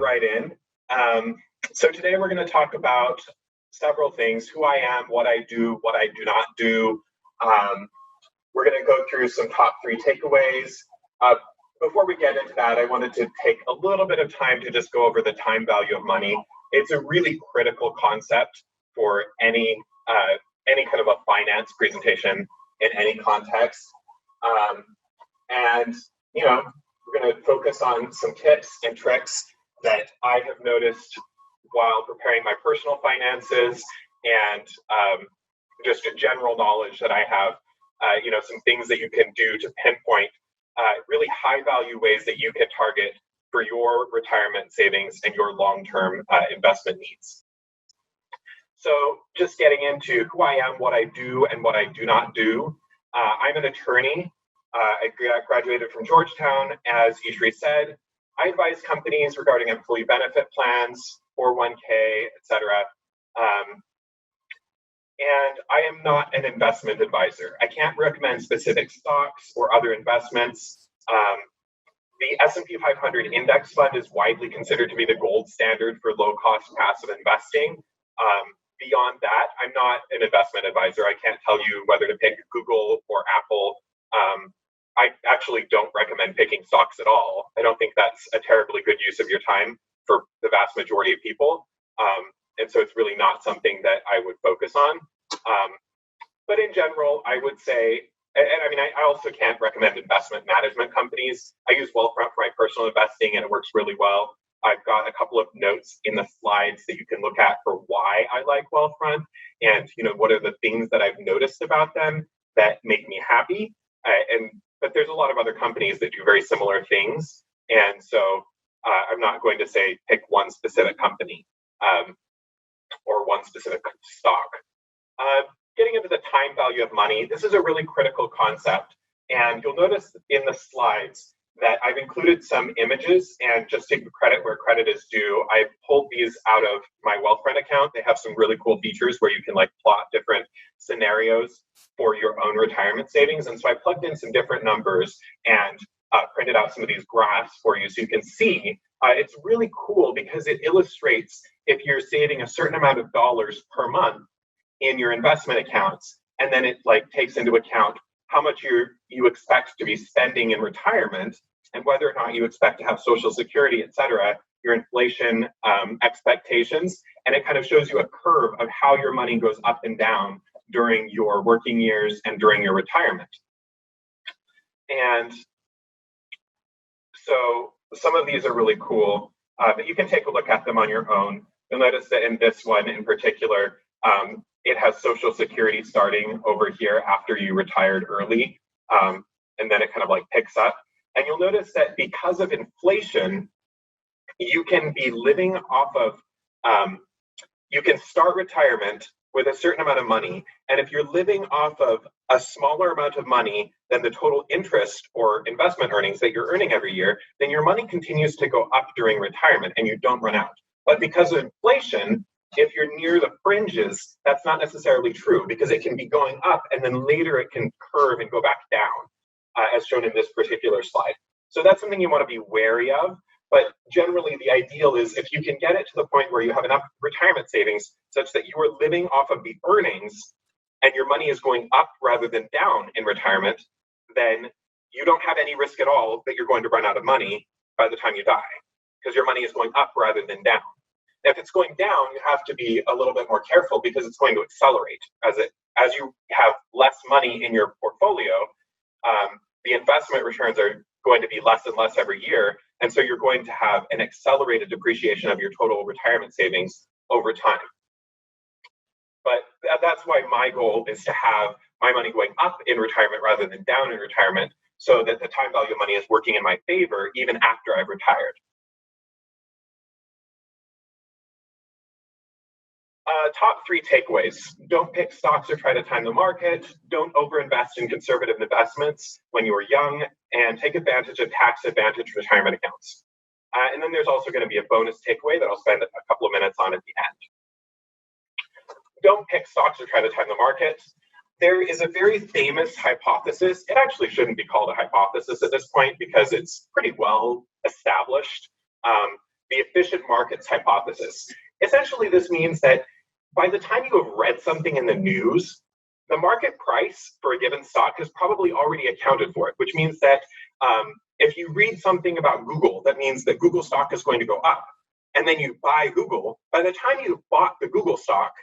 right in. So today we're going to talk about several things: who I am, what I do not do. We're going to go through some top 3 takeaways. Before we get into that, I wanted to take a little bit of time to just go over the time value of money. It's a really critical concept for any kind of a finance presentation in any context. And we're going to focus on some tips and tricks that I have noticed while preparing my personal finances, and just a general knowledge that I have, some things that you can do to pinpoint really high value ways that you can target for your retirement savings and your long-term investment needs. So just getting into who I am, what I do, and what I do not do. I'm an attorney. I graduated from Georgetown, as Hsas said. I advise companies regarding employee benefit plans, 401k, etc. And I am not an investment advisor. I can't recommend specific stocks or other investments. The S&P 500 index fund is widely considered to be the gold standard for low-cost passive investing. Beyond that, I'm not an investment advisor. I can't tell you whether to pick Google or Apple. I actually don't recommend picking stocks at all. I don't think that's a terribly good use of your time for the vast majority of people. And so it's really not something that I would focus on. But in general, I would say, I also can't recommend investment management companies. I use Wealthfront for my personal investing, and it works really well. I've got a couple of notes in the slides that you can look at for why I like Wealthfront, and what are the things that I've noticed about them that make me happy. But there's a lot of other companies that do very similar things, and so I'm not going to say pick one specific company or one specific stock. Getting into the time value of money, this is a really critical concept, and you'll notice in the slides that I've included some images, and just take credit where credit is due. I've pulled these out of my Wealthfront account. They have some really cool features where you can plot different scenarios for your own retirement savings. And so I plugged in some different numbers and printed out some of these graphs for you so you can see. It's really cool because it illustrates if you're saving a certain amount of dollars per month in your investment accounts, and then it takes into account how much you expect to be spending in retirement, and whether or not you expect to have Social Security, et cetera, your inflation expectations, and it kind of shows you a curve of how your money goes up and down during your working years and during your retirement. And so some of these are really cool, but you can take a look at them on your own. You'll notice that in this one in particular, it has Social Security starting over here after you retired early, and then it kind of picks up. And you'll notice that because of inflation, you can be living off of, you can start retirement with a certain amount of money. And if you're living off of a smaller amount of money than the total interest or investment earnings that you're earning every year, then your money continues to go up during retirement and you don't run out. But because of inflation, if you're near the fringes, that's not necessarily true, because it can be going up and then later it can curve and go back down, as shown in this particular slide. So that's something you want to be wary of. But generally, the ideal is if you can get it to the point where you have enough retirement savings such that you are living off of the earnings and your money is going up rather than down in retirement, then you don't have any risk at all that you're going to run out of money by the time you die, because your money is going up rather than down. If it's going down, you have to be a little bit more careful because it's going to accelerate. As you have less money in your portfolio, the investment returns are going to be less and less every year. And so you're going to have an accelerated depreciation of your total retirement savings over time. But that's why my goal is to have my money going up in retirement rather than down in retirement, so that the time value of money is working in my favor even after I've retired. Top 3 takeaways. Don't pick stocks or try to time the market. Don't overinvest in conservative investments when you are young, and take advantage of tax advantage retirement accounts. And then there's also going to be a bonus takeaway that I'll spend a couple of minutes on at the end. Don't pick stocks or try to time the market. There is a very famous hypothesis. It actually shouldn't be called a hypothesis at this point because it's pretty well established, the efficient markets hypothesis. Essentially, this means that by the time you have read something in the news, the market price for a given stock has probably already accounted for it, which means that if you read something about Google, that means that Google stock is going to go up, and then you buy Google. By the time you've bought the Google stock,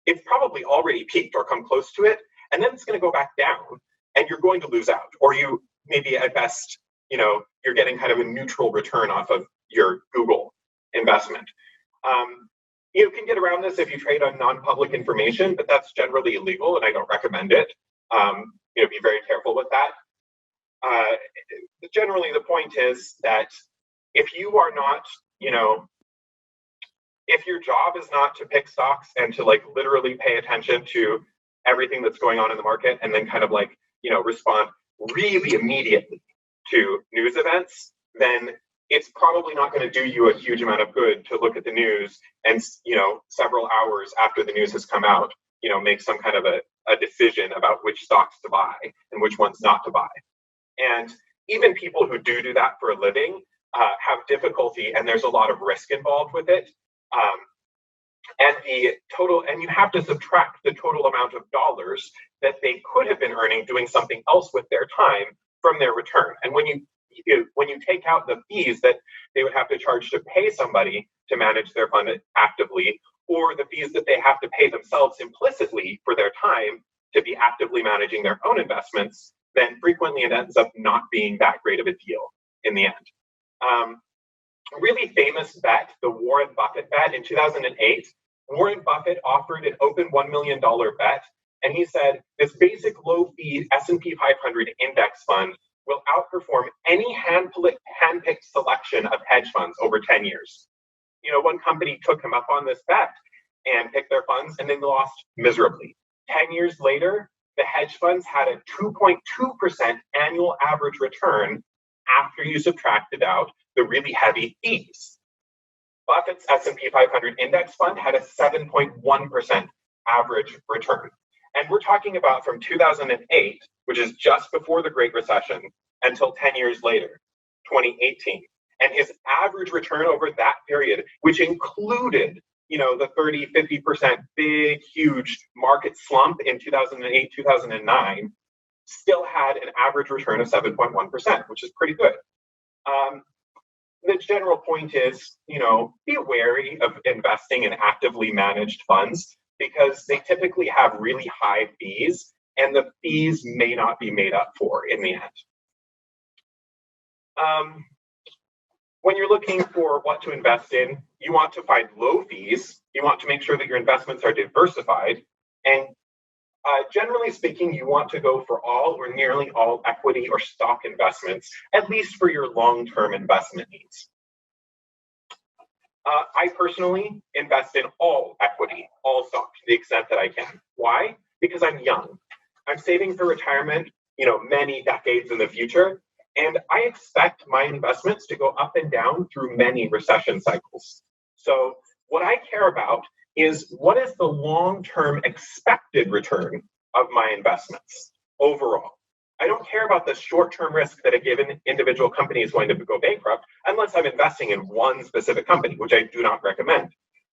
it's probably already peaked or come close to it, and then it's going to go back down, and you're going to lose out. Or you maybe at best, you're getting kind of a neutral return off of your Google investment. You can get around this if you trade on non-public information, but that's generally illegal, and I don't recommend it. Be very careful with that. Generally, the point is that if you are not, if your job is not to pick stocks and to literally pay attention to everything that's going on in the market and then kind of respond really immediately to news events, then it's probably not going to do you a huge amount of good to look at the news and, several hours after the news has come out, make some kind of a decision about which stocks to buy and which ones not to buy. And even people who do that for a living have difficulty, and there's a lot of risk involved with it. And you have to subtract the total amount of dollars that they could have been earning doing something else with their time from their return. And when you take out the fees that they would have to charge to pay somebody to manage their fund actively, or the fees that they have to pay themselves implicitly for their time to be actively managing their own investments, then frequently it ends up not being that great of a deal in the end. Really famous bet, the Warren Buffett bet in 2008. Warren Buffett offered an open $1 million bet, and he said, this basic low-fee S&P 500 index fund will outperform any hand-picked selection of hedge funds over 10 years. One company took him up on this bet and picked their funds, and then lost miserably. 10 years later, the hedge funds had a 2.2% annual average return after you subtracted out the really heavy fees. Buffett's S&P 500 index fund had a 7.1% average return. And we're talking about from 2008, which is just before the Great Recession, until 10 years later, 2018. And his average return over that period, which included, the 30, 50% big, huge market slump in 2008, 2009, still had an average return of 7.1%, which is pretty good. The general point is, be wary of investing in actively managed funds because they typically have really high fees, and the fees may not be made up for in the end. When you're looking for what to invest in, you want to find low fees. You want to make sure that your investments are diversified. And generally speaking, you want to go for all or nearly all equity or stock investments, at least for your long-term investment needs. I personally invest in all equity, all stocks, to the extent that I can. Why? Because I'm young. I'm saving for retirement, many decades in the future, and I expect my investments to go up and down through many recession cycles. So what I care about is what is the long-term expected return of my investments overall. I don't care about the short-term risk that a given individual company is going to go bankrupt unless I'm investing in one specific company, which I do not recommend.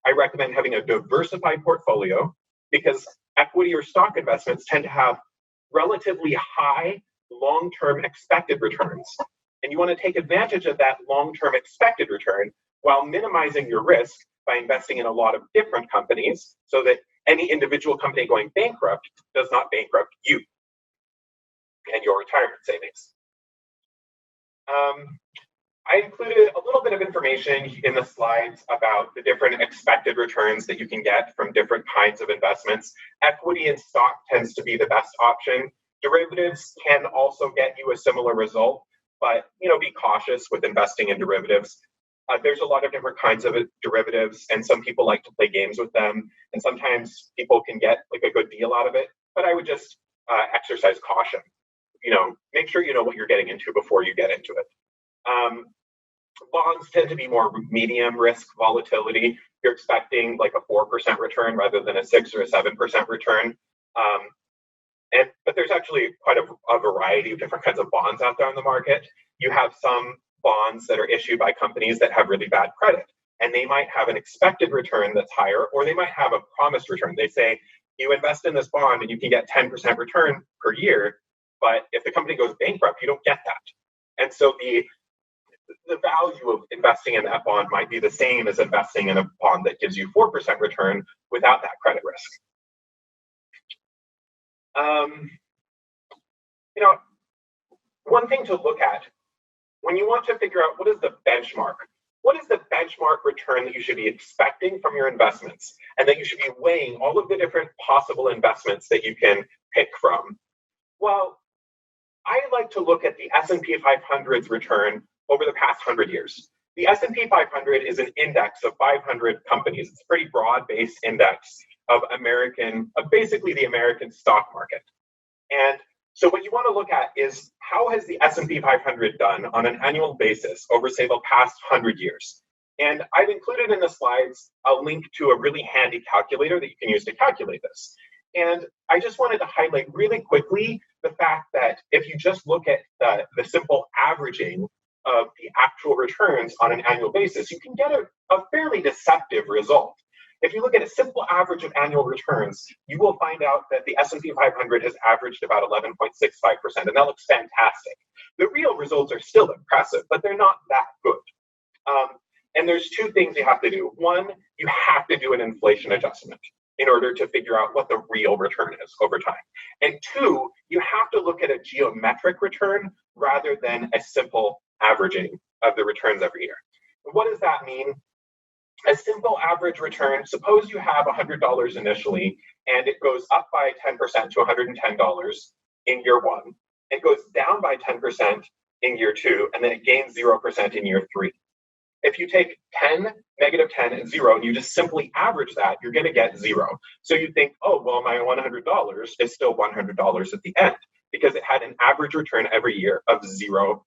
I recommend having a diversified portfolio because equity or stock investments tend to have relatively high long-term expected returns. And you want to take advantage of that long-term expected return while minimizing your risk by investing in a lot of different companies so that any individual company going bankrupt does not bankrupt you and your retirement savings. I included a little bit of information in the slides about the different expected returns that you can get from different kinds of investments. Equity and stock tends to be the best option. Derivatives can also get you a similar result, but be cautious with investing in derivatives. There's a lot of different kinds of derivatives, and some people like to play games with them, and sometimes people can get a good deal out of it, but I would just exercise caution. Make sure you know what you're getting into before you get into it. Bonds tend to be more medium risk volatility. You're expecting a 4% return rather than a 6 or a 7% return. But there's actually quite a variety of different kinds of bonds out there on the market. You have some bonds that are issued by companies that have really bad credit. and they might have an expected return that's higher, or they might have a promised return. They say, you invest in this bond and you can get 10% return per year, but if the company goes bankrupt, you don't get that. And so the value of investing in that bond might be the same as investing in a bond that gives you 4% return without that credit risk. One thing to look at when you want to figure out what is the benchmark return that you should be expecting from your investments, and that you should be weighing all of the different possible investments that you can pick from. Well, I like to look at the S&P 500's return over the past 100 years. The S&P 500 is an index of 500 companies. It's a pretty broad-based index of basically the American stock market. And so what you want to look at is, how has the S&P 500 done on an annual basis over, say, the past 100 years? And I've included in the slides a link to a really handy calculator that you can use to calculate this. And I just wanted to highlight really quickly the fact that if you just look at the simple averaging of the actual returns on an annual basis, you can get a fairly deceptive result. If you look at a simple average of annual returns, you will find out that the S&P 500 has averaged about 11.65%, and that looks fantastic. The real results are still impressive, but they're not that good. And there's two things you have to do. One, you have to do an inflation adjustment in order to figure out what the real return is over time. And two, you have to look at a geometric return rather than a simple averaging of the returns every year. What does that mean? A simple average return, suppose you have $100 initially, and it goes up by 10% to $110 in year one. It goes down by 10% in year two, and then it gains 0% in year three. If you take 10, negative 10, and 0, and you just simply average that, you're going to get 0. So you think, oh, well, my $100 is still $100 at the end, because it had an average return every year of 0%.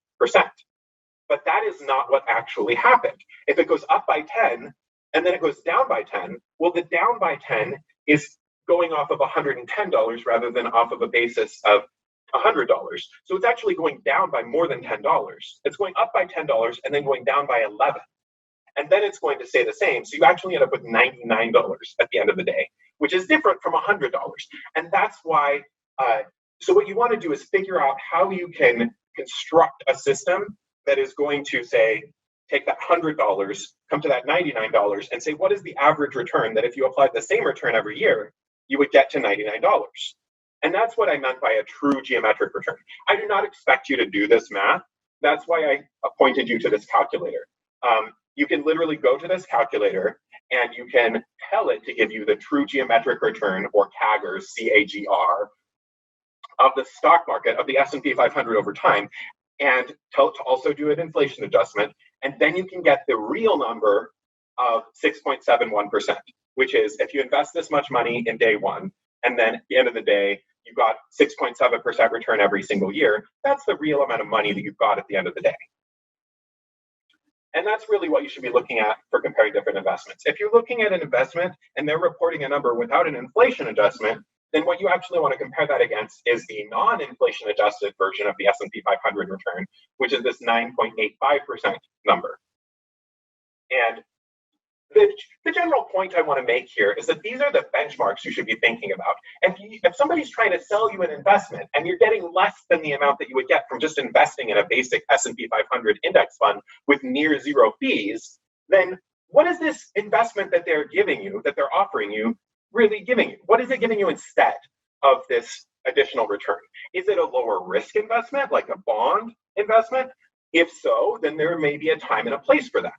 But that is not what actually happened. If it goes up by 10, and then it goes down by 10, well, the down by 10 is going off of $110 rather than off of a basis of $100. So it's actually going down by more than $10. It's going up by $10 and then going down by 11. And then it's going to stay the same. So you actually end up with $99 at the end of the day, which is different from $100. And that's why, so what you want to do is figure out how you can construct a system that is going to, say, take that $100, come to that $99, and say, what is the average return that if you applied the same return every year, you would get to $99? And that's what I meant by a true geometric return. I do not expect you to do this math. That's why I pointed you to this calculator. You can literally go to this calculator and you can tell it to give you the true geometric return, or CAGR, C-A-G-R, of the stock market, of the S&P 500 over time, and tell it to also do an inflation adjustment. And then you can get the real number of 6.71%, which is if you invest this much money in day one, and then at the end of the day, you got 6.7% return every single year, that's the real amount of money that you've got at the end of the day. And that's really what you should be looking at for comparing different investments. If you're looking at an investment and they're reporting a number without an inflation adjustment, then what you actually want to compare that against is the non-inflation adjusted version of the S&P 500 return, which is this 9.85% number. And the general point I want to make here is that these are the benchmarks you should be thinking about. If somebody's trying to sell you an investment and you're getting less than the amount that you would get from just investing in a basic S&P 500 index fund with near zero fees, then what is this investment that they're giving you, that they're offering you, really giving you? What is it giving you instead of this additional return? Is it a lower risk investment, like a bond investment? If so, then there may be a time and a place for that.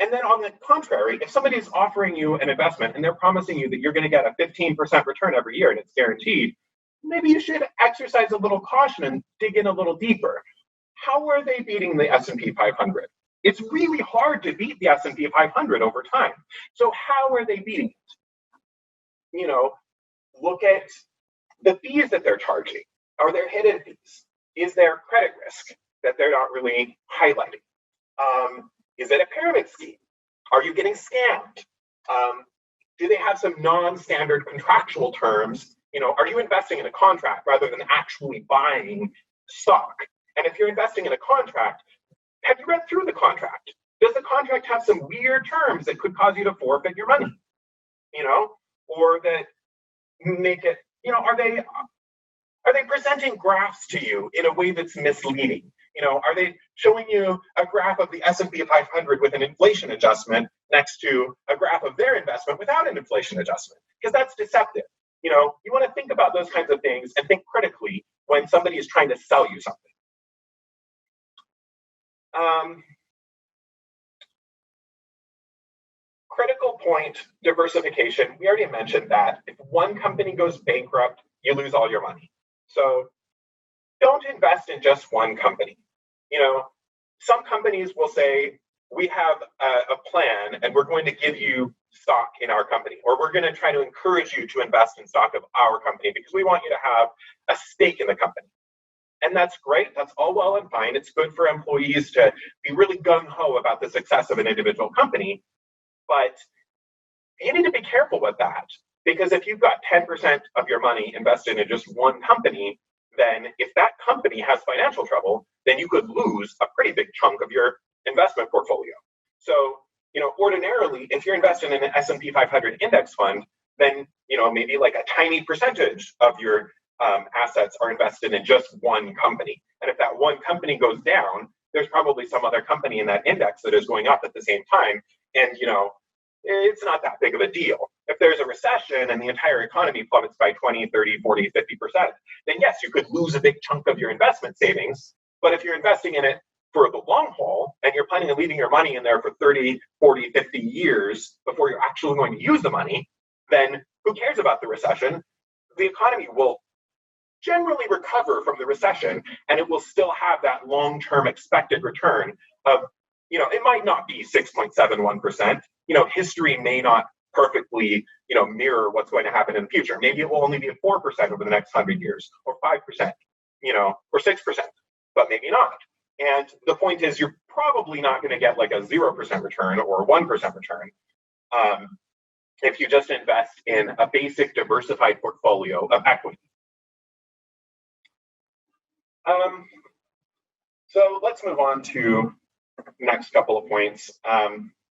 And then on the contrary, if somebody is offering you an investment and they're promising you that you're going to get a 15% return every year and it's guaranteed, maybe you should exercise a little caution and dig in a little deeper. How are they beating the S&P 500? It's really hard to beat the S&P 500 over time. So how are they beating it? Look at the fees that they're charging. Are there hidden fees? Is there credit risk that they're not really highlighting? Is it a pyramid scheme? Are you getting scammed? Do they have some non-standard contractual terms? Are you investing in a contract rather than actually buying stock? And if you're investing in a contract, have you read through the contract? Does the contract have some weird terms that could cause you to forfeit your money? Or that make it, are they presenting graphs to you in a way that's misleading? Are they showing you a graph of the S&P 500 with an inflation adjustment next to a graph of their investment without an inflation adjustment? Because that's deceptive. You want to think about those kinds of things and think critically when somebody is trying to sell you something. Critical point, diversification. We already mentioned that. If one company goes bankrupt, you lose all your money. So don't invest in just one company. Some companies will say, we have a plan and we're going to give you stock in our company, or we're going to try to encourage you to invest in stock of our company because we want you to have a stake in the company. And that's great. That's all well and fine. It's good for employees to be really gung-ho about the success of an individual company. But you need to be careful with that, because if you've got 10% of your money invested in just one company, then if that company has financial trouble, then you could lose a pretty big chunk of your investment portfolio. So, ordinarily, if you're invested in an S&P 500 index fund, then, maybe like a tiny percentage of your assets are invested in just one company. And if that one company goes down, there's probably some other company in that index that is going up at the same time. And, it's not that big of a deal. If there's a recession and the entire economy plummets by 20, 30, 40, 50%, then yes, you could lose a big chunk of your investment savings. But if you're investing in it for the long haul and you're planning on leaving your money in there for 30, 40, 50 years before you're actually going to use the money, then who cares about the recession? The economy will generally recover from the recession, and it will still have that long-term expected return of, it might not be 6.71%. History may not perfectly, mirror what's going to happen in the future. Maybe it will only be at 4% over the next 100 years, or 5%, or 6%, but maybe not. And the point is, you're probably not going to get like a 0% return or a 1% return if you just invest in a basic diversified portfolio of equity. So let's move on to the next couple of points.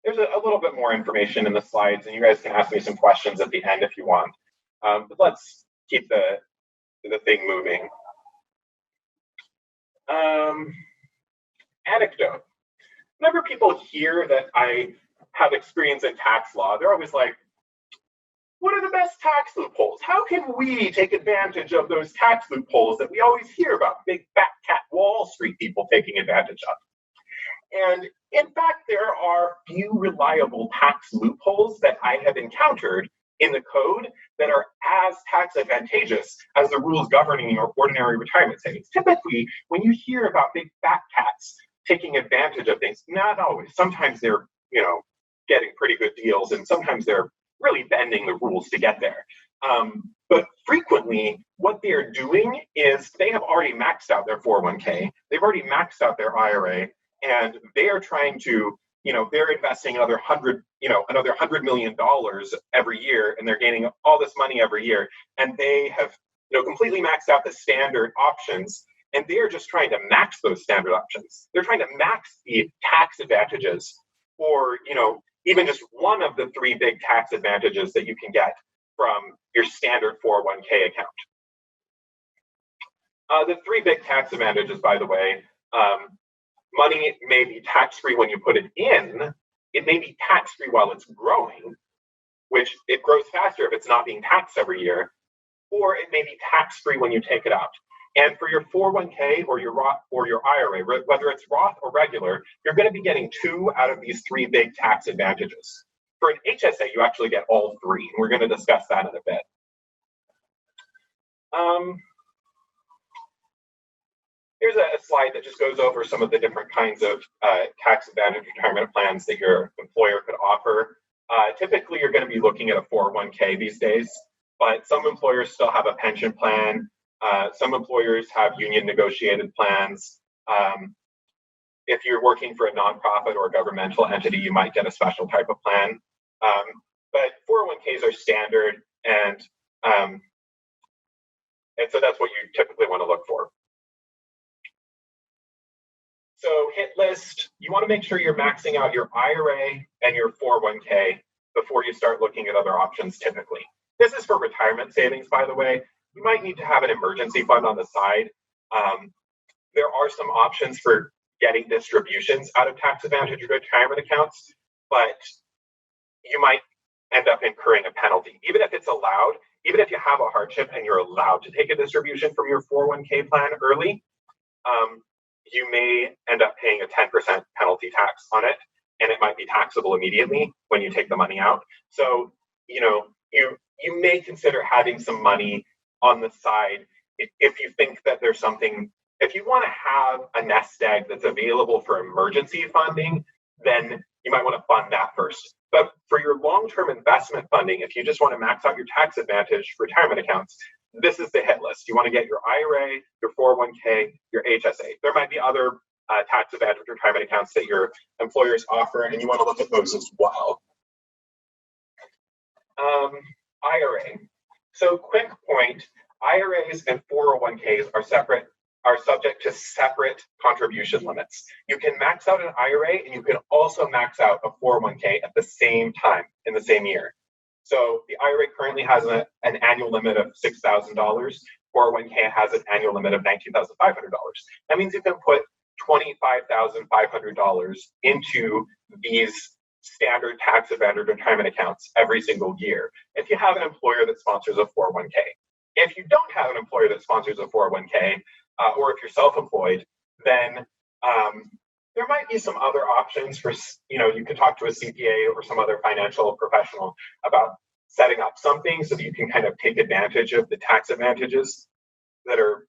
There's a little bit more information in the slides, and you guys can ask me some questions at the end if you want. But let's keep the thing moving. Anecdote. Whenever people hear that I have experience in tax law, they're always like, what are the best tax loopholes? How can we take advantage of those tax loopholes that we always hear about big fat cat Wall Street people taking advantage of? And in fact, there are few reliable tax loopholes that I have encountered in the code that are as tax advantageous as the rules governing your ordinary retirement savings. Typically, when you hear about big fat cats taking advantage of things, not always. Sometimes they're, getting pretty good deals, and sometimes they're really bending the rules to get there. But frequently, what they're doing is they have already maxed out their 401k, they've already maxed out their IRA, and they are trying to, they're investing another $100 million every year, and they're gaining all this money every year, and they have, completely maxed out the standard options, and they are just trying to max those standard options. They're trying to max the tax advantages, or even just one of the three big tax advantages that you can get from your standard 401k account. The three big tax advantages, by the way, money may be tax-free when you put it in. It may be tax-free while it's growing, which it grows faster if it's not being taxed every year, or it may be tax-free when you take it out. And for your 401k or your Roth or your IRA, whether it's Roth or regular, you're going to be getting 2 out of these 3 big tax advantages. For an HSA, you actually get all 3, and we're going to discuss that in a bit. Here's a slide that just goes over some of the different kinds of tax advantage retirement plans that your employer could offer. Typically, you're going to be looking at a 401k these days, but some employers still have a pension plan. Some employers have union negotiated plans. If you're working for a nonprofit or a governmental entity, you might get a special type of plan. But 401ks are standard, and so that's what you typically want to look for. So hit list, you want to make sure you're maxing out your IRA and your 401k before you start looking at other options typically. This is for retirement savings, by the way. You might need to have an emergency fund on the side. There are some options for getting distributions out of tax advantage retirement accounts, but you might end up incurring a penalty. Even if it's allowed, even if you have a hardship and you're allowed to take a distribution from your 401k plan early, you may end up paying a 10% penalty tax on it, and it might be taxable immediately when you take the money out. So, you may consider having some money on the side if you think that there's something. If you want to have a nest egg that's available for emergency funding, then you might want to fund that first. But for your long-term investment funding, if you just want to max out your tax advantage retirement accounts, this is the hit list. You want to get your IRA, your 401k, your HSA. There might be other tax advantage retirement accounts that your employers offer, and you want to look at those as well. IRA. So quick point, IRAs and 401ks are subject to separate contribution limits. You can max out an IRA and you can also max out a 401k at the same time in the same year. So the IRA currently has an annual limit of $6,000. 401k has an annual limit of $19,500. That means you can put $25,500 into these standard tax advantage retirement accounts every single year if you have an employer that sponsors a 401k. If you don't have an employer that sponsors a 401k, or if you're self-employed, then there might be some other options for, you could talk to a CPA or some other financial professional about setting up something so that you can kind of take advantage of the tax advantages that are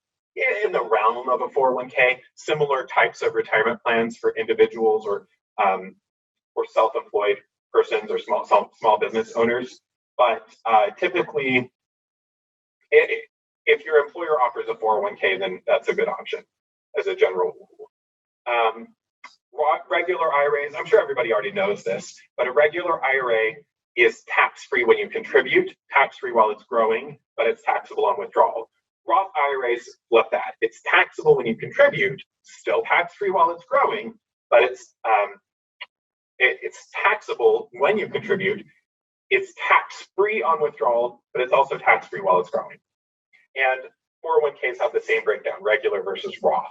in the realm of a 401k, similar types of retirement plans for individuals or self-employed persons or small business owners. But typically, if your employer offers a 401k, then that's a good option as a general rule. Regular IRAs, I'm sure everybody already knows this, but a regular IRA is tax-free when you contribute, tax-free while it's growing, but it's taxable on withdrawal. Roth IRAs flip that. It's taxable when you contribute, still tax-free while it's growing, but it's taxable when you contribute. It's tax-free on withdrawal, but it's also tax-free while it's growing. And 401ks have the same breakdown, regular versus Roth.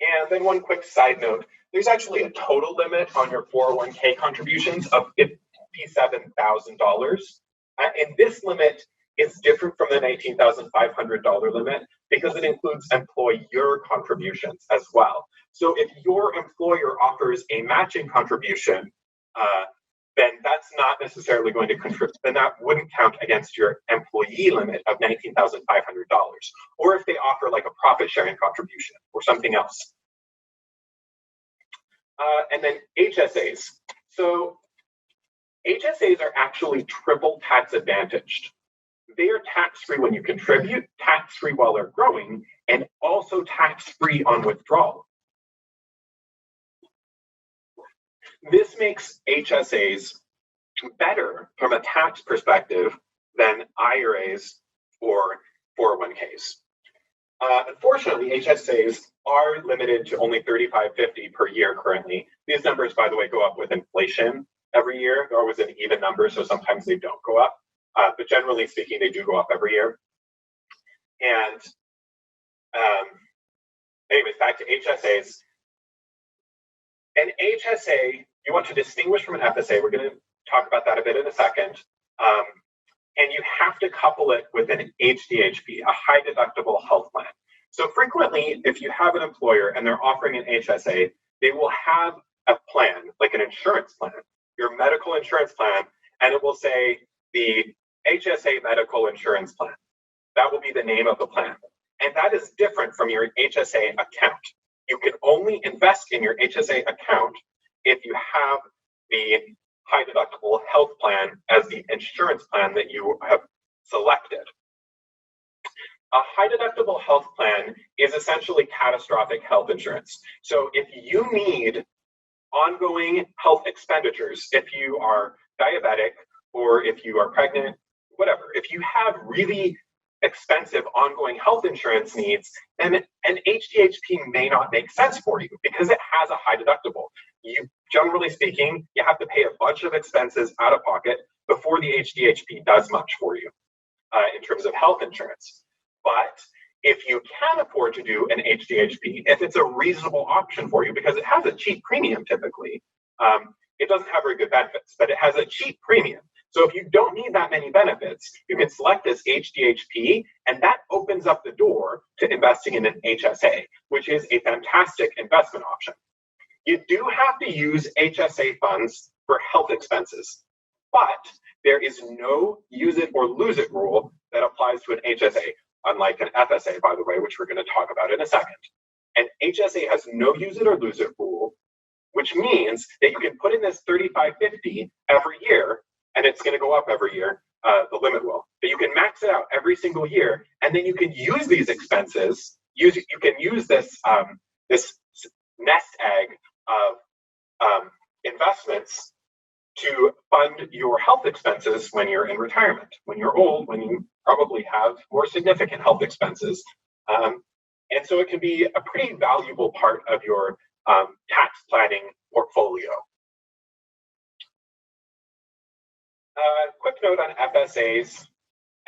And then one quick side note, there's actually a total limit on your 401k contributions of $57,000. And this limit is different from the $19,500 limit because it includes employer contributions as well. So if your employer offers a matching contribution, then that's not necessarily going to contribute, then that wouldn't count against your employee limit of $19,500. Or if they offer like a profit sharing contribution or something else. And then HSAs. So HSAs are actually triple tax advantaged. They are tax-free when you contribute, tax-free while they're growing, and also tax-free on withdrawal. This makes HSAs better from a tax perspective than IRAs or 401ks. Unfortunately, HSAs are limited to only $35.50 per year currently. These numbers, by the way, go up with inflation every year. They're always an even number, so sometimes they don't go up. But generally speaking, they do go up every year. And anyways, back to HSAs. An HSA, you want to distinguish from an FSA. We're going to talk about that a bit in a second. And you have to couple it with an HDHP, a high deductible health plan. So frequently, if you have an employer and they're offering an HSA, they will have a plan, like an insurance plan, your medical insurance plan, and it will say the HSA medical insurance plan. That will be the name of the plan. And that is different from your HSA account. You can only invest in your HSA account if you have the high deductible health plan as the insurance plan that you have selected. A high deductible health plan is essentially catastrophic health insurance. So if you need ongoing health expenditures, if you are diabetic or if you are pregnant, whatever, if you have really expensive ongoing health insurance needs, then an HDHP may not make sense for you because it has a high deductible. Generally speaking, you have to pay a bunch of expenses out of pocket before the HDHP does much for you in terms of health insurance. But if you can afford to do an HDHP, if it's a reasonable option for you, because it has a cheap premium typically, it doesn't have very good benefits, but it has a cheap premium. So if you don't need that many benefits, you can select this HDHP, and that opens up the door to investing in an HSA, which is a fantastic investment option. You do have to use HSA funds for health expenses, but there is no use it or lose it rule that applies to an HSA, unlike an FSA, by the way, which we're going to talk about in a second. An HSA has no use it or lose it rule, which means that you can put in this $35.50 every year, and it's going to go up every year, the limit will. But you can max it out every single year, and then you can use these expenses. You can use this this nest egg of investments to fund your health expenses when you're in retirement, when you're old, when you probably have more significant health expenses. And so it can be a pretty valuable part of your tax planning portfolio. Quick note on FSAs.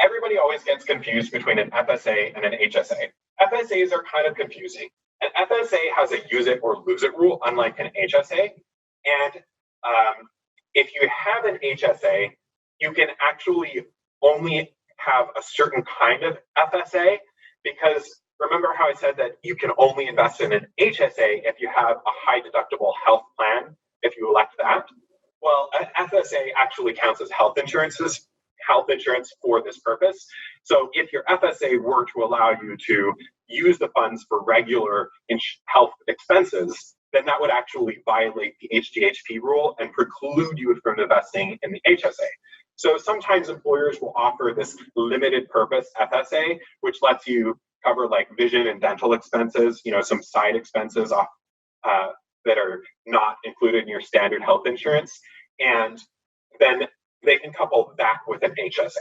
Everybody always gets confused between an FSA and an HSA. FSAs are kind of confusing. An FSA has a use it or lose it rule, unlike an HSA. And if you have an HSA, you can actually only have a certain kind of FSA, because remember how I said that you can only invest in an HSA if you have a high deductible health plan, if you elect that. Well, an FSA actually counts as health insurance for this purpose. So if your FSA were to allow you to use the funds for regular health expenses, then that would actually violate the HDHP rule and preclude you from investing in the HSA. So sometimes employers will offer this limited purpose FSA, which lets you cover like vision and dental expenses, some side expenses off that are not included in your standard health insurance. And then they can couple that with an HSA.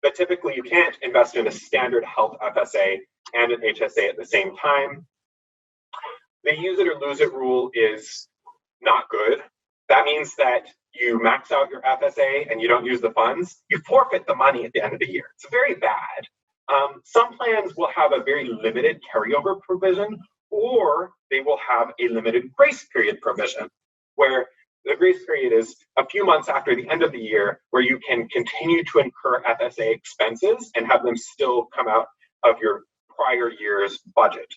But typically you can't invest in a standard health FSA and an HSA at the same time. The use it or lose it rule is not good. That means that you max out your FSA and you don't use the funds, you forfeit the money at the end of the year. It's very bad. Some plans will have a very limited carryover provision, or they will have a limited grace period provision, where the grace period is a few months after the end of the year, where you can continue to incur FSA expenses and have them still come out of your prior year's budget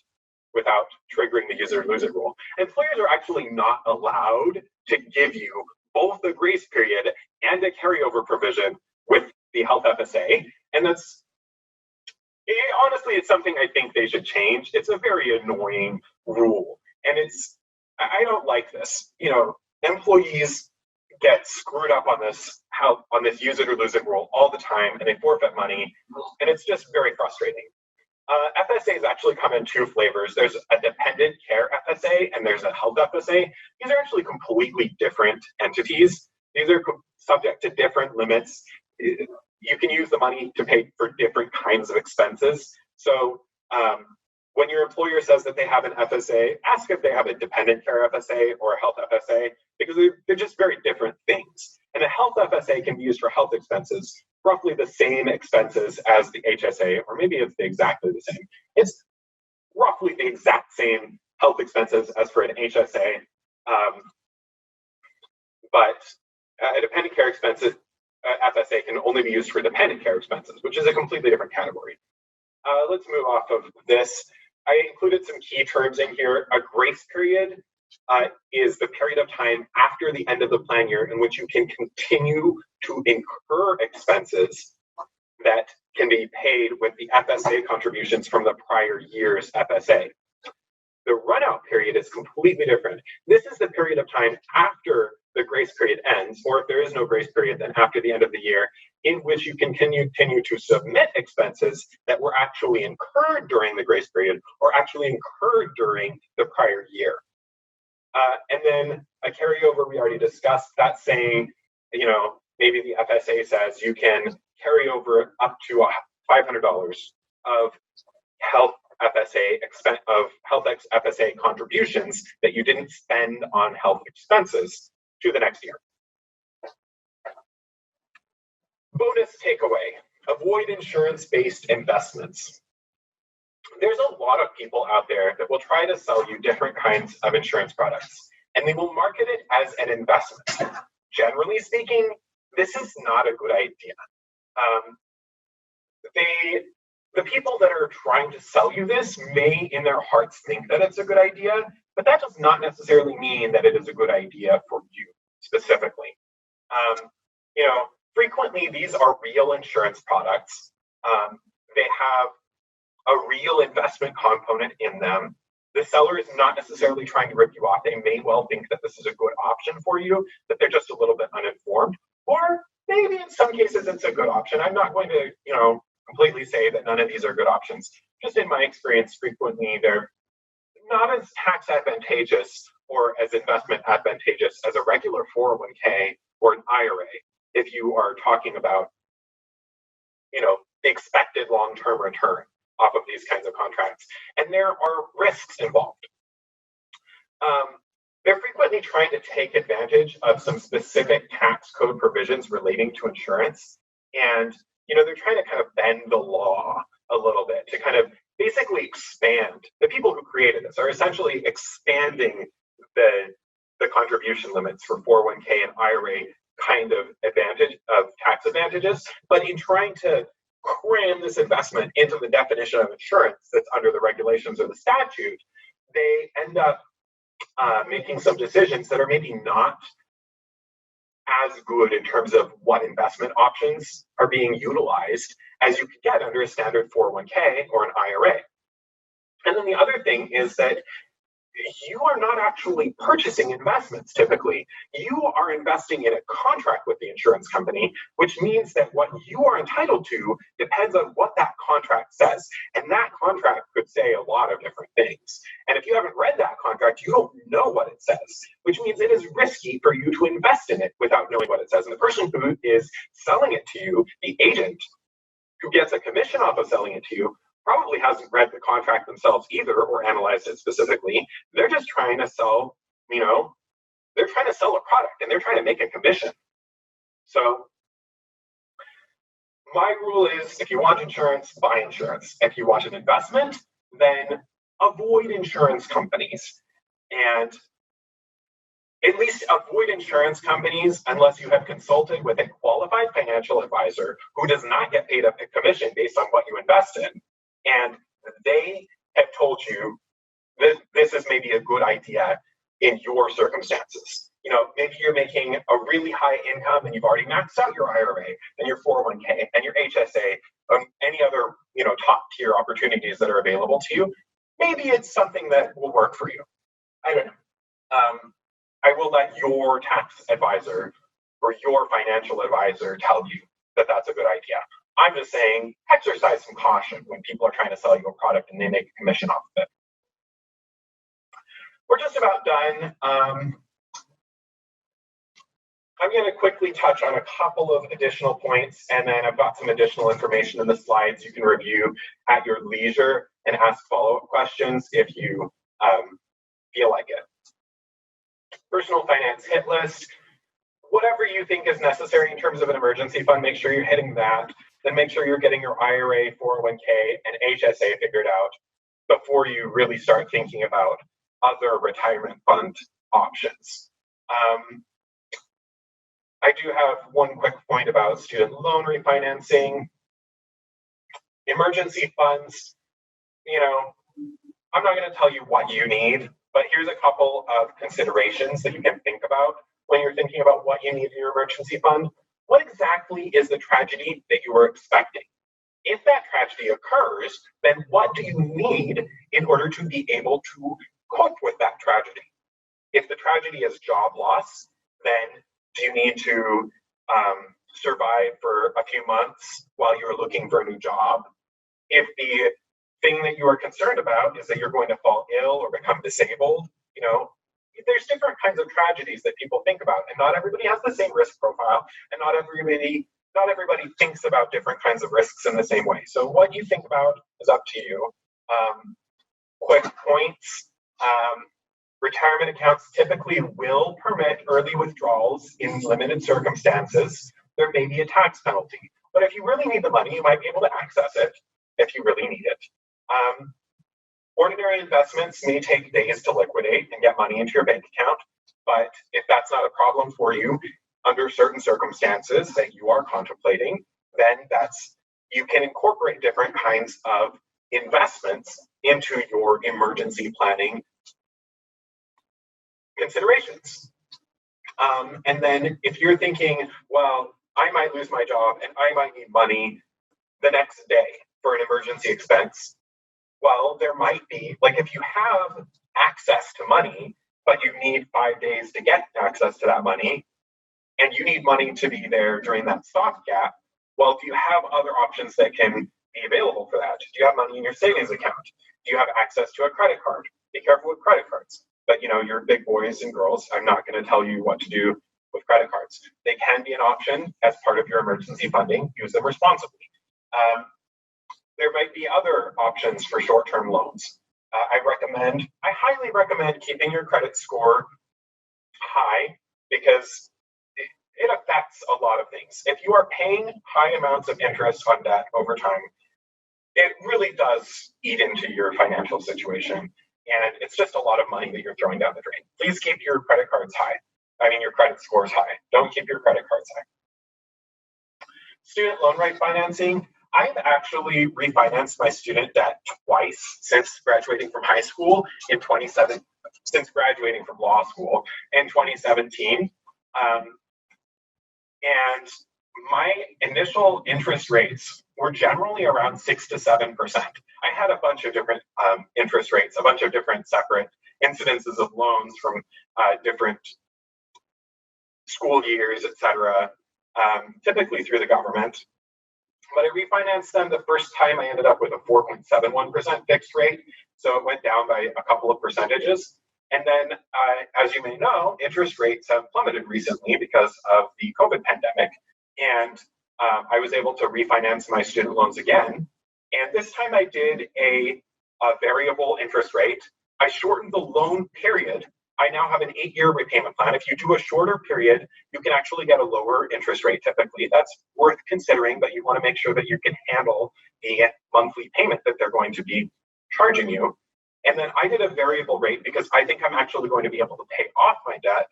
without triggering the use it or lose it rule. Employers are actually not allowed to give you both the grace period and a carryover provision with the health FSA. And honestly, it's something I think they should change. It's a very annoying rule. And I don't like this. Employees get screwed up on this use it or lose it rule all the time, and they forfeit money. And it's just very frustrating. FSAs actually come in two flavors. There's a dependent care FSA and there's a health FSA. These are actually completely different entities. These are subject to different limits. You can use the money to pay for different kinds of expenses. So when your employer says that they have an FSA, ask if they have a dependent care FSA or a health FSA, because they're just very different things. And a health FSA can be used for health expenses, roughly the same expenses as the HSA, or maybe it's exactly the same. It's roughly the exact same health expenses as for an HSA, but a dependent care expenses FSA can only be used for dependent care expenses, which is a completely different category. Let's move off of this. I included some key terms in here. A grace period is the period of time after the end of the plan year in which you can continue to incur expenses that can be paid with the FSA contributions from the prior year's FSA. The run-out period is completely different. This is the period of time after the grace period ends, or if there is no grace period, then after the end of the year, in which you can continue to submit expenses that were actually incurred during the grace period or actually incurred during the prior year. And then a carryover, we already discussed. That's saying, maybe the FSA says you can carry over up to $500 of health FSA contributions that you didn't spend on health expenses to the next year. Bonus takeaway: avoid insurance-based investments. There's a lot of people out there that will try to sell you different kinds of insurance products, and they will market it as an investment. Generally speaking, this is not a good idea. The people that are trying to sell you this may in their hearts think that it's a good idea, but that does not necessarily mean that it is a good idea for you specifically. Frequently these are real insurance products. They have a real investment component in them. The seller is not necessarily trying to rip you off. They may well think that this is a good option for you, but they're just a little bit uninformed. Or maybe in some cases it's a good option. I'm not going to, completely say that none of these are good options. Just in my experience, frequently they're not as tax advantageous or as investment advantageous as a regular 401k or an IRA if you are talking about, the expected long-term return off of these kinds of contracts. And there are risks involved. They're frequently trying to take advantage of some specific tax code provisions relating to insurance. And, they're trying to kind of bend the law a little bit to kind of basically expand. The people who created this are essentially expanding the contribution limits for 401k and IRA kind of tax advantages, but in trying to cram this investment into the definition of insurance that's under the regulations or the statute, they end up making some decisions that are maybe not as good in terms of what investment options are being utilized as you could get under a standard 401k or an IRA. And then the other thing is that you are not actually purchasing investments typically. You are investing in a contract with the insurance company, which means that what you are entitled to depends on what that contract says. And that contract could say a lot of different things. And if you haven't read that contract, you don't know what it says, which means it is risky for you to invest in it without knowing what it says. And the person who is selling it to you, the agent who gets a commission off of selling it to you, probably hasn't read the contract themselves either or analyzed it specifically. They're just trying to sell, they're trying to sell a product and they're trying to make a commission. So my rule is if you want insurance, buy insurance. If you want an investment, then avoid insurance companies. And at least avoid insurance companies unless you have consulted with a qualified financial advisor who does not get paid a commission based on what you invest in. And they have told you that this is maybe a good idea in your circumstances. Maybe you're making a really high income and you've already maxed out your IRA and your 401k and your Hsa, any other, top tier opportunities that are available to you. Maybe it's something that will work for you. I don't know. I will let your tax advisor or your financial advisor tell you that that's a good idea. I'm just saying, exercise some caution when people are trying to sell you a product and they make a commission off of it. We're just about done. I'm going to quickly touch on a couple of additional points, and then I've got some additional information in the slides you can review at your leisure and ask follow-up questions if you feel like it. Personal finance hit list. Whatever you think is necessary in terms of an emergency fund, make sure you're hitting that. Then make sure you're getting your IRA, 401k, and Hsa figured out before you really start thinking about other retirement fund options. I do have one quick point about student loan refinancing. Emergency funds, I'm not going to tell you what you need, but here's a couple of considerations that you can think about when you're thinking about what you need in your emergency fund. What exactly is the tragedy that you are expecting? If that tragedy occurs, then what do you need in order to be able to cope with that tragedy? If the tragedy is job loss, then do you need to survive for a few months while you're looking for a new job? If the thing that you are concerned about is that you're going to fall ill or become disabled, there's different kinds of tragedies that people think about, and not everybody has the same risk profile, and not everybody not everybody thinks about different kinds of risks in the same way. So what you think about is up to you. Quick points. Retirement accounts typically will permit early withdrawals in limited circumstances. There may be a tax penalty, but if you really need the money, you might be able to access it if you really need it. Ordinary investments may take days to liquidate and get money into your bank account, but if that's not a problem for you, under certain circumstances that you are contemplating, then you can incorporate different kinds of investments into your emergency planning considerations. And then if you're thinking, well, I might lose my job and I might need money the next day for an emergency expense, well, there might be, like if you have access to money, but you need 5 days to get access to that money, and you need money to be there during that stopgap, well, do you have other options that can be available for that? Do you have money in your savings account? Do you have access to a credit card? Be careful with credit cards. But you're big boys and girls. I'm not going to tell you what to do with credit cards. They can be an option as part of your emergency funding. Use them responsibly. There might be other options for short-term loans. I highly recommend keeping your credit score high because it affects a lot of things. If you are paying high amounts of interest on debt over time, it really does eat into your financial situation. And it's just a lot of money that you're throwing down the drain. Please keep your credit cards high. Your credit scores high. Don't keep your credit cards high. Student loan rate financing. I've actually refinanced my student debt twice since graduating from high school since graduating from law school in 2017. And my initial interest rates were generally around 6 to 7%. I had a bunch of different interest rates, a bunch of different separate incidences of loans from different school years, etc., typically through the government. But I refinanced them the first time. I ended up with a 4.71% fixed rate, so it went down by a couple of percentages. And then, as you may know, interest rates have plummeted recently because of the COVID pandemic. And I was able to refinance my student loans again. And this time I did a variable interest rate. I shortened the loan period. I now have an 8-year repayment plan. If you do a shorter period, you can actually get a lower interest rate typically. That's worth considering, but you want to make sure that you can handle the monthly payment that they're going to be charging you. And then I did a variable rate because I think I'm actually going to be able to pay off my debt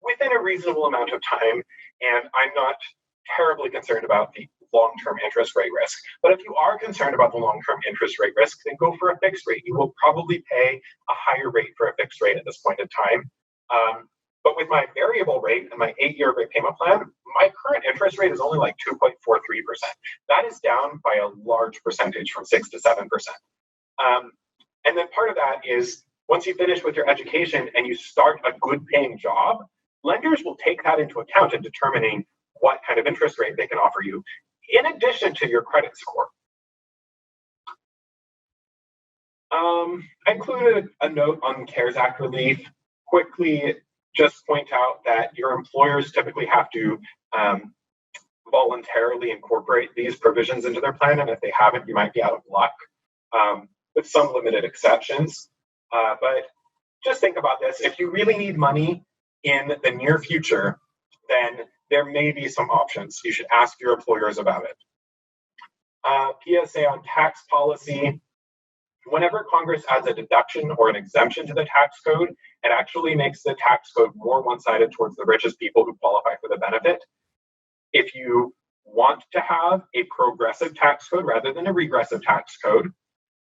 within a reasonable amount of time. And I'm not terribly concerned about the long-term interest rate risk. But if you are concerned about the long-term interest rate risk, then go for a fixed rate. You will probably pay a higher rate for a fixed rate at this point in time. But with my variable rate and my 8-year repayment plan, my current interest rate is only like 2.43%. That is down by a large percentage from 6 to 7%. And then part of that is once you finish with your education and you start a good paying job, lenders will take that into account in determining what kind of interest rate they can offer you, in addition to your credit score. I included a note on CARES Act relief. Quickly, just point out that your employers typically have to voluntarily incorporate these provisions into their plan, and if they haven't, you might be out of luck, with some limited exceptions. But just think about this. If you really need money in the near future, then there may be some options. You should ask your employers about it. PSA on tax policy. Whenever Congress adds a deduction or an exemption to the tax code, it actually makes the tax code more one-sided towards the richest people who qualify for the benefit. If you want to have a progressive tax code rather than a regressive tax code,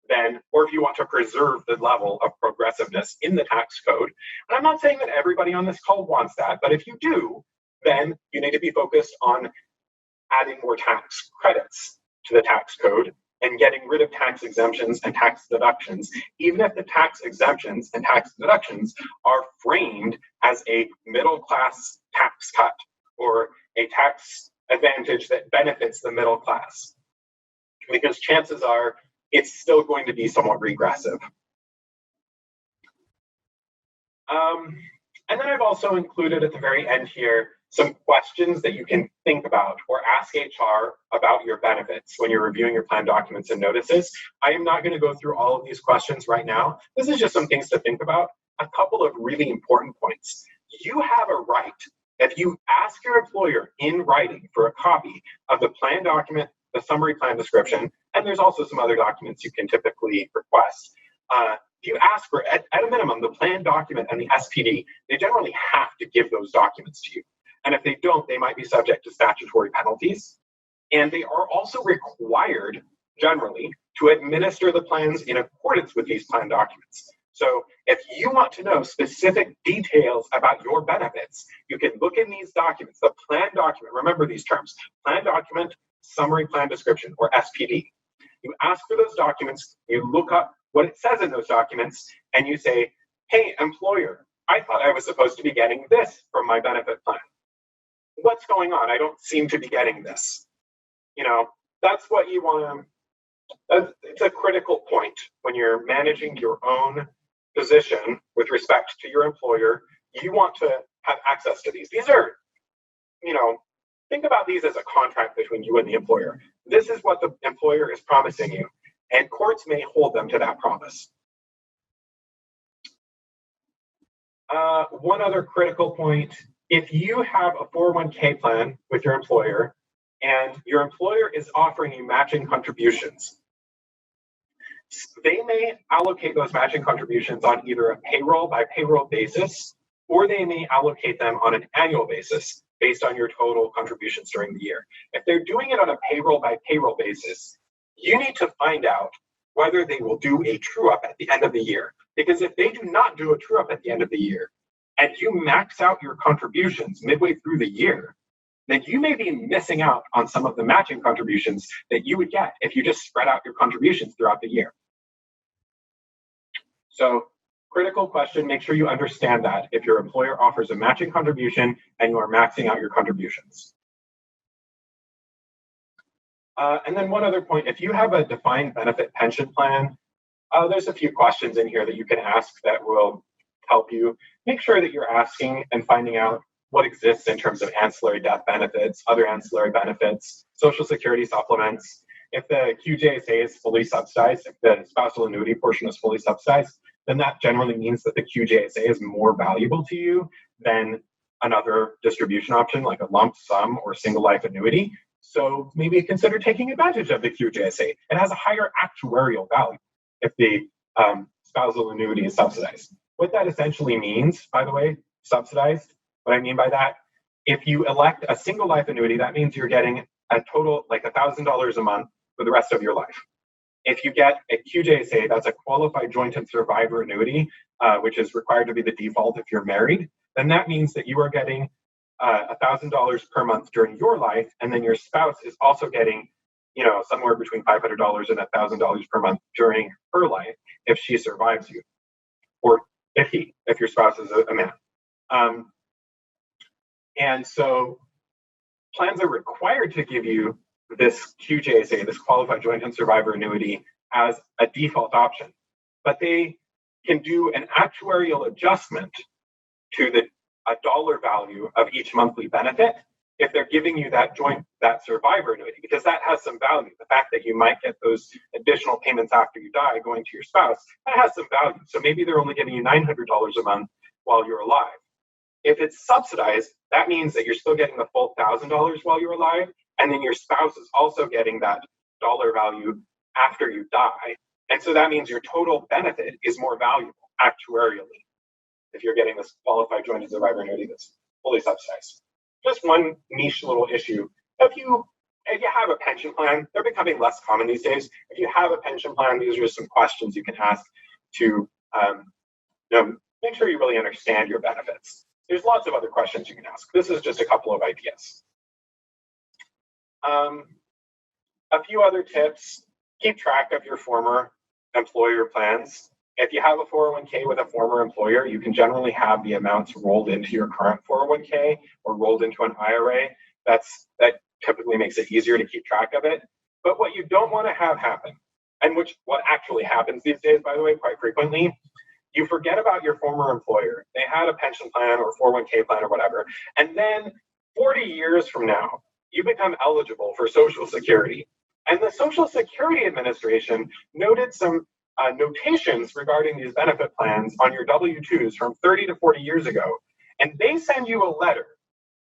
then, or if you want to preserve the level of progressiveness in the tax code, and I'm not saying that everybody on this call wants that, but if you do, then you need to be focused on adding more tax credits to the tax code and getting rid of tax exemptions and tax deductions, even if the tax exemptions and tax deductions are framed as a middle-class tax cut or a tax advantage that benefits the middle class. Because chances are it's still going to be somewhat regressive. And then I've also included at the very end here some questions that you can think about or ask HR about your benefits when you're reviewing your plan documents and notices. I am not going to go through all of these questions right now. This is just some things to think about. A couple of really important points. You have a right, if you ask your employer in writing for a copy of the plan document, the summary plan description, and there's also some other documents you can typically request. If you ask for, at a minimum, the plan document and the SPD, they generally have to give those documents to you. And if they don't, they might be subject to statutory penalties. And they are also required, generally, to administer the plans in accordance with these plan documents. So if you want to know specific details about your benefits, you can look in these documents, the plan document, remember these terms, plan document, summary plan description, or SPD. You ask for those documents, you look up what it says in those documents, and you say, hey, employer, I thought I was supposed to be getting this from my benefit plan. What's going on? I don't seem to be getting this. You know, that's what you want to, it's a critical point when you're managing your own position with respect to your employer. You want to have access to these. These are, you know, think about these as a contract between you and the employer. This is what the employer is promising you, and courts may hold them to that promise. One other critical point, if you have a 401k plan with your employer and your employer is offering you matching contributions, they may allocate those matching contributions on either a payroll by payroll basis, or they may allocate them on an annual basis based on your total contributions during the year. If they're doing it on a payroll by payroll basis, you need to find out whether they will do a true up at the end of the year. Because if they do not do a true up at the end of the year, and you max out your contributions midway through the year, then you may be missing out on some of the matching contributions that you would get if you just spread out your contributions throughout the year. So, critical question, make sure you understand that if your employer offers a matching contribution and you are maxing out your contributions. And then one other point, if you have a defined benefit pension plan, there's a few questions in here that you can ask that will help you. Make sure that you're asking and finding out what exists in terms of ancillary death benefits, other ancillary benefits, Social Security supplements. If the QJSA is fully subsidized, if the spousal annuity portion is fully subsidized, then that generally means that the QJSA is more valuable to you than another distribution option like a lump sum or single life annuity. So maybe consider taking advantage of the QJSA. It has a higher actuarial value if the spousal annuity is subsidized. What that essentially means, by the way, subsidized, what I mean by that, if you elect a single life annuity, that means you're getting a total like $1,000 a month for the rest of your life. If you get a QJSA, that's a qualified joint and survivor annuity, which is required to be the default if you're married, then that means that you are getting $1,000 per month during your life, and then your spouse is also getting, you know, somewhere between $500 and $1,000 per month during her life if she survives you, or if your spouse is a man. And so plans are required to give you this QJSA, this qualified joint and survivor annuity, as a default option, but they can do an actuarial adjustment to a dollar value of each monthly benefit if they're giving you that survivor annuity, because that has some value. The fact that you might get those additional payments after you die going to your spouse, that has some value. So maybe they're only giving you $900 a month while you're alive. If it's subsidized, that means that you're still getting the full $1,000 while you're alive, and then your spouse is also getting that dollar value after you die. And so that means your total benefit is more valuable actuarially if you're getting this qualified joint and survivor annuity that's fully subsidized. Just one niche little issue. If you have a pension plan, they're becoming less common these days. If you have a pension plan, these are some questions you can ask to make sure you really understand your benefits. There's lots of other questions you can ask. This is just a couple of ideas. A few other tips. Keep track of your former employer plans. If you have a 401k with a former employer, you can generally have the amounts rolled into your current 401k or rolled into an IRA. That typically makes it easier to keep track of it. But what you don't want to have happen, and what actually happens these days, by the way, quite frequently, you forget about your former employer. They had a pension plan or 401k plan or whatever, and then 40 years from now, you become eligible for Social Security. And the Social Security Administration noted some notations regarding these benefit plans on your W-2s from 30 to 40 years ago. And they send you a letter.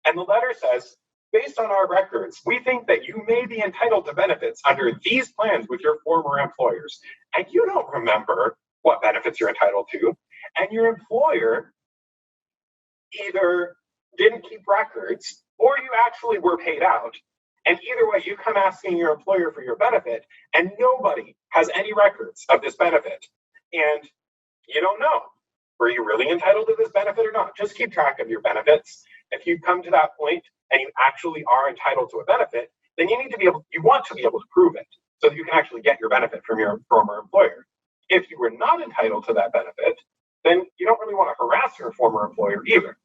And the letter says, based on our records, we think that you may be entitled to benefits under these plans with your former employers. And you don't remember what benefits you're entitled to. And your employer either didn't keep records or you actually were paid out. And either way, you come asking your employer for your benefit, and nobody has any records of this benefit. And you don't know, were you really entitled to this benefit or not? Just keep track of your benefits. If you come to that point and you actually are entitled to a benefit, then you want to be able to prove it so that you can actually get your benefit from your former employer. If you were not entitled to that benefit, then you don't really want to harass your former employer either.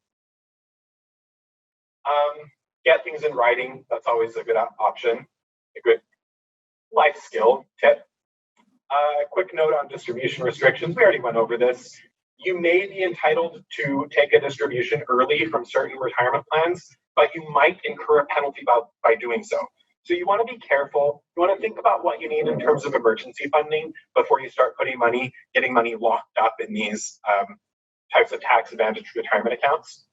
Get things in writing. That's always a good option, a good life skill tip. Quick note on distribution restrictions. We already went over this. You may be entitled to take a distribution early from certain retirement plans, but you might incur a penalty by doing so. So you want to be careful. You want to think about what you need in terms of emergency funding before you start getting money locked up in these types of tax advantage retirement accounts.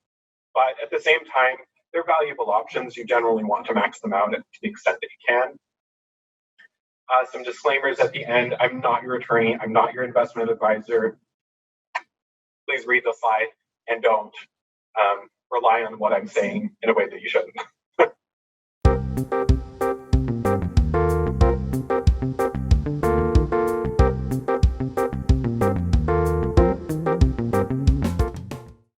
But at the same time, they're valuable options. You generally want to max them out to the extent that you can. Some disclaimers at the end. I'm not your attorney. I'm not your investment advisor. Please read the slide and don't rely on what I'm saying in a way that you shouldn't.